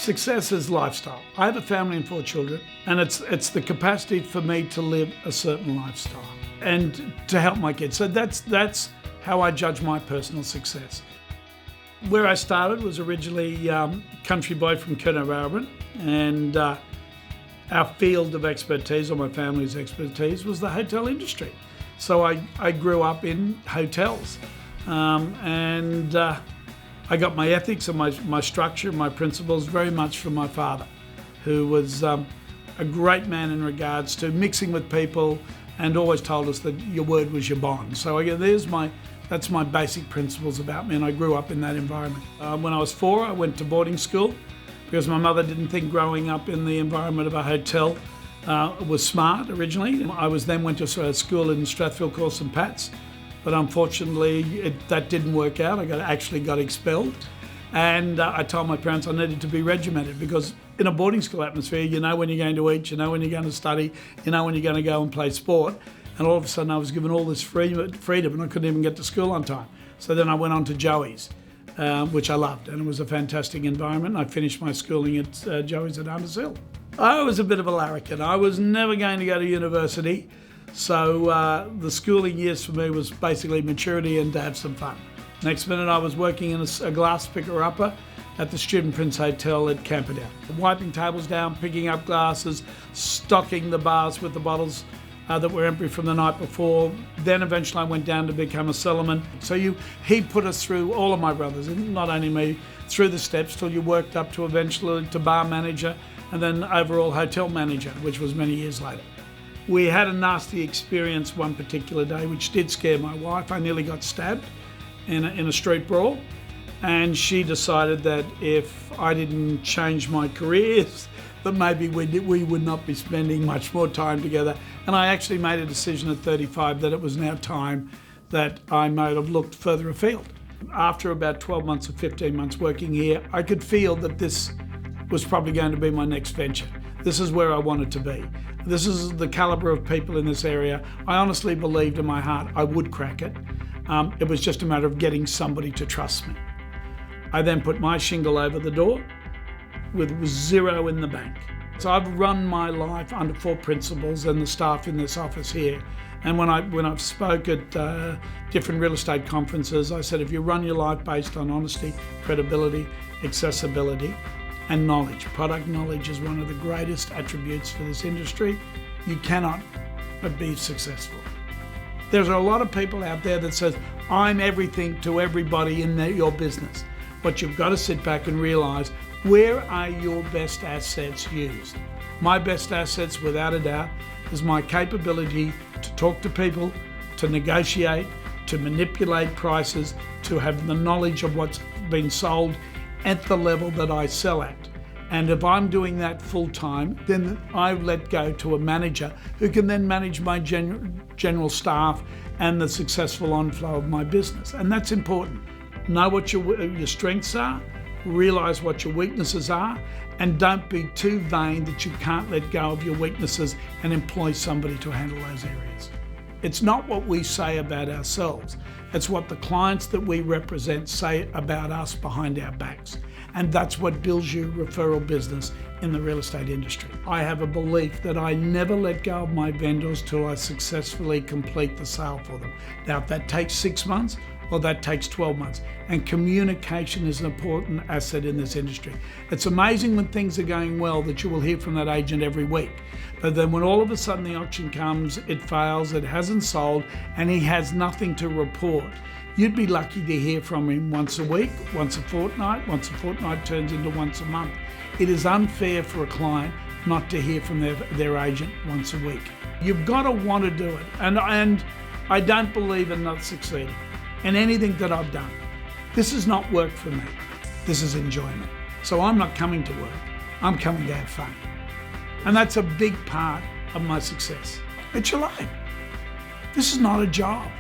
Success is lifestyle. I have a family and 4 children, and it's the capacity for me to live a certain lifestyle and to help my kids. So that's how I judge my personal success. Where I started was originally country boy from Coonabarabran, and our field of expertise, or my family's expertise, was the hotel industry. So I grew up in hotels, and I got my ethics and my structure, my principles very much from my father, who was a great man in regards to mixing with people and always told us that your word was your bond. So that's my basic principles about me, and I grew up in that environment. When I was 4, I went to boarding school because my mother didn't think growing up in the environment of a hotel was smart originally. I went to a school in Strathfield called St Pat's, but unfortunately that didn't work out. I actually got expelled, and I told my parents I needed to be regimented, because in a boarding school atmosphere, you know when you're going to eat, you know when you're going to study, you know when you're going to go and play sport. And all of a sudden I was given all this freedom, and I couldn't even get to school on time. So then I went on to Joey's, which I loved, and it was a fantastic environment. I finished my schooling at Joey's at Hunters Hill. I was a bit of a larrikin. I was never going to go to university, so the schooling years for me was basically maturity and to have some fun. Next minute I was working in a glass picker-upper at the Student Prince Hotel at Camperdown, wiping tables down, picking up glasses, stocking the bars with the bottles that were empty from the night before. Then eventually I went down to become a cellarman. So he put us through, all of my brothers, and not only me, through the steps till you worked up to eventually to bar manager and then overall hotel manager, which was many years later. We had a nasty experience one particular day which did scare my wife. I nearly got stabbed in a street brawl, and she decided that if I didn't change my careers, that maybe we would not be spending much more time together. And I actually made a decision at 35 that it was now time that I might have looked further afield. After about 12 months or 15 months working here, I could feel that this was probably going to be my next venture. This is where I wanted to be. This is the caliber of people in this area. I honestly believed in my heart I would crack it. It was just a matter of getting somebody to trust me. I then put my shingle over the door with 0 in the bank. So I've run my life under 4 principles, and the staff in this office here. And when I've spoke at different real estate conferences, I said, if you run your life based on honesty, credibility, accessibility, and knowledge. Product knowledge is one of the greatest attributes for this industry. You cannot but be successful. There's a lot of people out there that says, I'm everything to everybody in your business. But you've got to sit back and realise, where are your best assets used? My best assets, without a doubt, is my capability to talk to people, to negotiate, to manipulate prices, to have the knowledge of what's been sold at the level that I sell at. And if I'm doing that full time, then I let go to a manager who can then manage my general staff and the successful onflow of my business. And that's important. Know what your strengths are, realise what your weaknesses are, and don't be too vain that you can't let go of your weaknesses and employ somebody to handle those areas. It's not what we say about ourselves, it's what the clients that we represent say about us behind our backs. And that's what builds you referral business in the real estate industry. I have a belief that I never let go of my vendors till I successfully complete the sale for them. Now, if that takes 6 months, or that takes 12 months. And communication is an important asset in this industry. It's amazing when things are going well that you will hear from that agent every week. But then when all of a sudden the auction comes, it fails, it hasn't sold, and he has nothing to report. You'd be lucky to hear from him once a week, once a fortnight turns into once a month. It is unfair for a client not to hear from their agent once a week. You've got to want to do it. And I don't believe in not succeeding in anything that I've done. This is not work for me. This is enjoyment. So I'm not coming to work. I'm coming to have fun. And that's a big part of my success. It's your life. This is not a job.